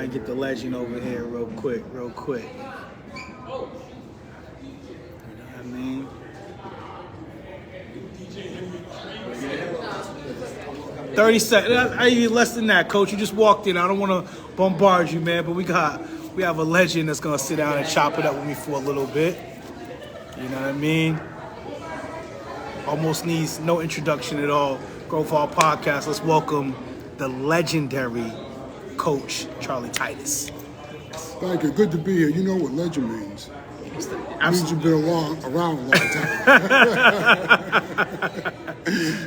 Might get the legend over here real quick. You know what I mean? 30 seconds. I even less than that, Coach. You just walked in. I don't want to bombard you, man, but we have a legend that's gonna sit down and chop it up with me for a little bit. You know what I mean? Almost needs no introduction at all. Growth Hall Podcast. Let's welcome the legendary Coach Charlie Titus. Thank you. Good to be here. You know what legend means. It means you've been around a long time.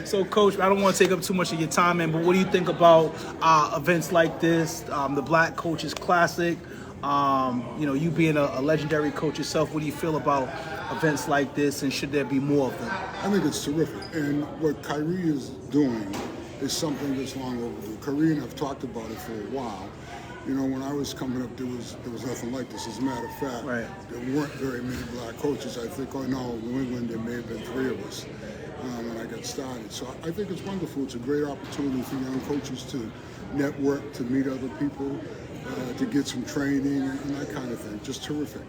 So, Coach, I don't want to take up too much of your time, man, but what do you think about events like this, the Black Coaches Classic? You being a legendary coach yourself, what do you feel about events like this, and should there be more of them? I think it's terrific. And what Kyrie is doing is something that's long overdue. Kyrie and I've talked about it for a while. You know, when I was coming up, there was nothing like this. As a matter of fact, right. There weren't very many black coaches. I think, New England, there may have been 3 of us when I got started. So I think it's wonderful. It's a great opportunity for young coaches to network, to meet other people, to get some training and that kind of thing. Just terrific.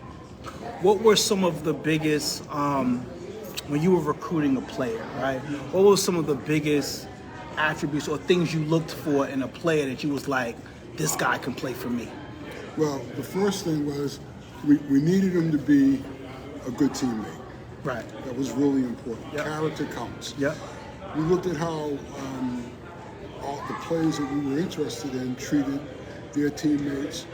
What were some of the biggest, when you were recruiting a player, right? What were some of the biggest attributes or things you looked for in a player that you was like, this guy can play for me? Well, the first thing was we needed him to be a good teammate. Right. That was really important. Yep. Character counts. Yep. We looked at how all the players that we were interested in treated their teammates.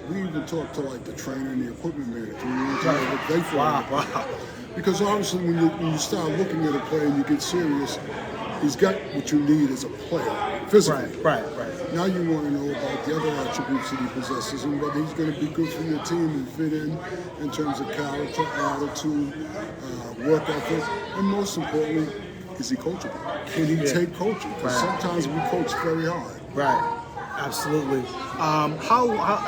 We even talked to the trainer and the equipment manager. We wanted to know what they thought. Wow. Because obviously when you start looking at a player and you get serious, he's got what you need as a player, physically. Right. Now you want to know about the other attributes that he possesses and whether he's going to be good for your team and fit in terms of character, attitude, work ethic, and most importantly, is he coachable? Can he take coaching? Because sometimes we coach very hard. Right. Absolutely. I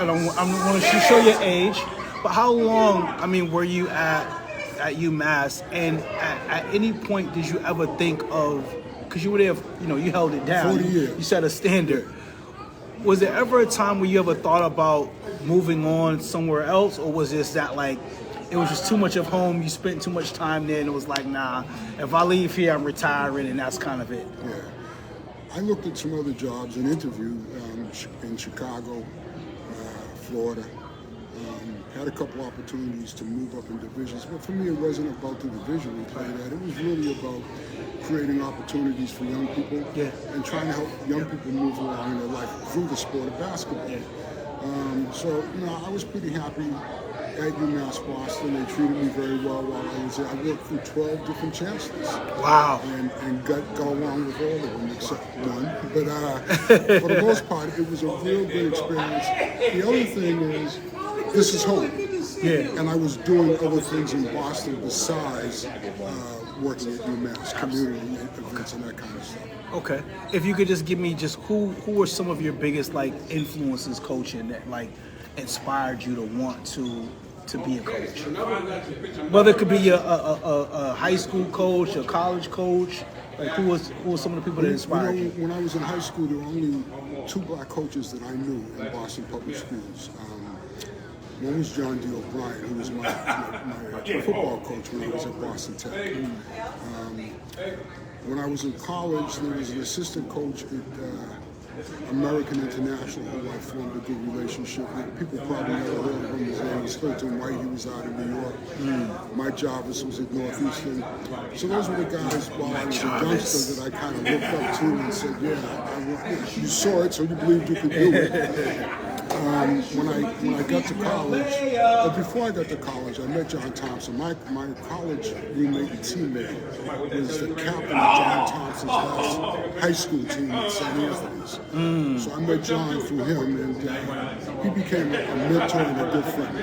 don't want to show your age, but how long, were you at UMass, and at any point did you ever think of, because you were there, you held it down. 40 years. You set a standard. Was there ever a time where you ever thought about moving on somewhere else, or was this that it was just too much of home, you spent too much time there, and it was like, nah, if I leave here, I'm retiring, and that's kind of it? Yeah. I looked at some other jobs and interviewed in Chicago, Florida. Had a couple opportunities to move up in divisions, but for me it wasn't about the division we played at. It was really about creating opportunities for young people and trying to help young people move along in their life through the sport of basketball. So I was pretty happy at UMass Boston. They treated me very well while I was there. I worked through 12 different chancellors. Wow. And got along with all of them except one. But for the most part, it was a real good experience. The other thing is, this is home. Yeah. And I was doing other things in Boston besides working at UMass, community events and that kind of stuff. Okay. If you could just give me who were some of your biggest influences coaching that inspired you to want to be a coach? Whether it could be a high school coach, a college coach, who was some of the people that inspired you? When I was in high school, there were only 2 black coaches that I knew in Boston public schools. One was John D. O'Brien, who was my football coach when I was at Boston Tech. When I was in college, there was an assistant coach at American International who I formed a good relationship with. People probably never heard of him. His name was Hilton White. He was out of New York. Mike Jarvis was at Northeastern. So those were the guys while I was a youngster that I kind of looked up to and said, you saw it, so you believed you could do it. When I got to college, or before I got to college, I met John Thompson. My college roommate and teammate was the captain of John Thompson's high school team at St. Anthony's. So I met John through him, and he became a mentor and a good friend.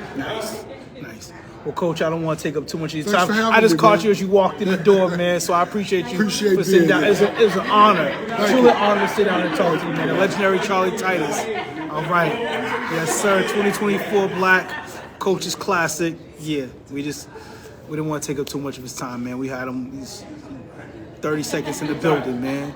Nice. Well, Coach, I don't want to take up too much of your Thanks time. for having I just me, caught man. you as you walked in the door, man, so I appreciate you for sitting being down. here. It's an honor. Truly an honor to sit down and talk to you, man. The legendary Charlie Titus. All right. Yes, sir. 2024 Black Coaches Classic. Yeah, we didn't want to take up too much of his time, man. We had him these 30 seconds in the building, man.